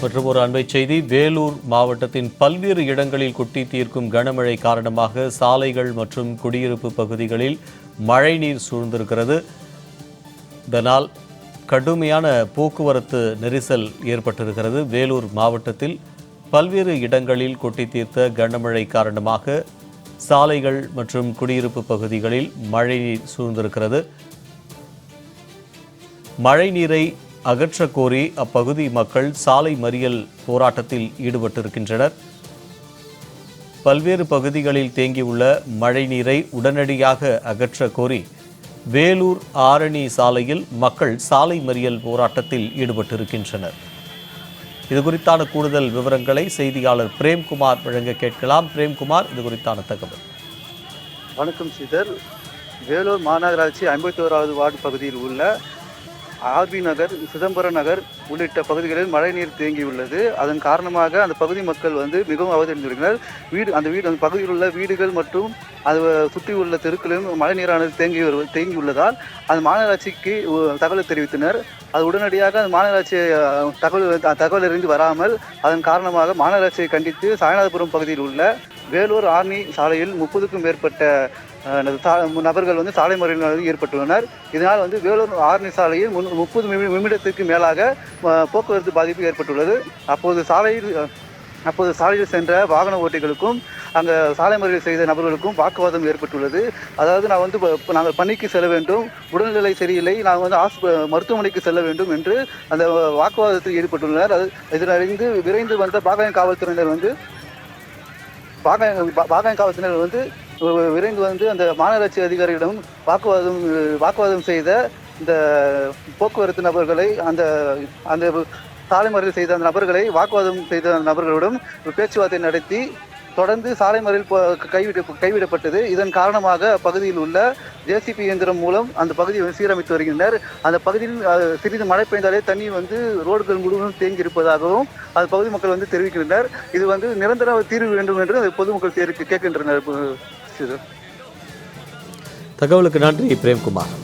மற்றும் ஒரு அண்மை செய்தி, வேலூர் மாவட்டத்தின் பல்வேறு இடங்களில் கொட்டி தீர்க்கும் கனமழை காரணமாக சாலைகள் மற்றும் குடியிருப்பு பகுதிகளில் மழைநீர் சூழ்ந்திருக்கிறது. இதனால் கடுமையான போக்குவரத்து நெரிசல் ஏற்பட்டிருக்கிறது. வேலூர் மாவட்டத்தில் பல்வேறு இடங்களில் கொட்டி தீர்த்த கனமழை காரணமாக சாலைகள் மற்றும் குடியிருப்பு பகுதிகளில் மழைநீர் சூழ்ந்திருக்கிறது. மழைநீரை அகற்ற கோரி அப்பகுதி மக்கள் சாலை மறியல் போராட்டத்தில் ஈடுபட்டிருக்கின்றனர். பல்வேறு பகுதிகளில் தேங்கியுள்ள மழைநீரை உடனடியாக அகற்ற கோரி வேலூர் ஆரணி சாலையில் மக்கள் சாலை மறியல் போராட்டத்தில் ஈடுபட்டிருக்கின்றனர். இது குறித்தான கூடுதல் விவரங்களை செய்தியாளர் பிரேம்குமார் வழங்க கேட்கலாம். பிரேம்குமார், இது குறித்தான தகவல். வணக்கம் ஸ்ரீதர். வேலூர் மாநகராட்சி 51வது வார்டு பகுதியில் உள்ள ஆர்பி நகர், சிதம்பரம் நகர் உள்ளிட்ட பகுதிகளில் மழைநீர் தேங்கியுள்ளது. அதன் காரணமாக அந்த பகுதி மக்கள் மிகவும் அவதியடைந்துள்ளனர். அந்த பகுதியில் உள்ள வீடுகள் மற்றும் அது சுற்றி உள்ள தெருக்களிலும் மழைநீரானது தேங்கியுள்ளதால் அந்த மாநகராட்சிக்கு தகவல் தெரிவித்தனர். அது உடனடியாக அந்த மாநகராட்சி தகவல் அறிந்து வராமல் அதன் காரணமாக மாநகராட்சியை கண்டித்து சாயநாதபுரம் பகுதியில் உள்ள வேலூர் ஆரணி சாலையில் 30க்கும் மேற்பட்ட நபர்கள் சாலை மறியலில் ஈடுபட்டுள்ளனர். இதனால் வேலூர் ஆரணி சாலையில் 30 நிமிடத்திற்கு மேலாக போக்குவரத்து பாதிப்பு ஏற்பட்டுள்ளது. அப்போது சாலையில் சென்ற வாகன ஓட்டிகளுக்கும் அங்கே சாலை மறியல் செய்த நபர்களுக்கும் வாக்குவாதம் ஏற்பட்டுள்ளது. அதாவது நாங்கள் பணிக்கு செல்ல வேண்டும், உடல்நிலை சரியில்லை, நாங்கள் மருத்துவமனைக்கு செல்ல வேண்டும் என்று அந்த வாக்குவாதத்தில் ஈடுபட்டுள்ளனர். இதனறிந்து விரைந்து வந்த பாகாயம் காவல்துறையினர் விரைந்து அந்த மாநகராட்சி அதிகாரிகளிடம் வாக்குவாதம் செய்த இந்த போக்குவரத்து நபர்களை அந்த சாலை மறியல் செய்த அந்த நபர்களை வாக்குவாதம் செய்த நபர்களுடன் பேச்சுவார்த்தை நடத்தி தொடர்ந்து சாலை மறியல் கைவிடப்பட்டது. இதன் காரணமாக அப்பகுதியில் உள்ள ஜேசிபி இயந்திரம் மூலம் அந்த பகுதியை சீரமைத்து வருகின்றனர். அந்த பகுதியில் சிறிது மழை பெய்தாலே தண்ணீர் ரோடுகள் முழுவதும் தேங்கி இருப்பதாகவும் அந்த பகுதி மக்கள் தெரிவிக்கின்றனர். இது நிரந்தர தீர்வு வேண்டும் என்று பொதுமக்கள் கேட்கின்றனர். தகவலுக்கு நன்றி பிரேம்குமார்.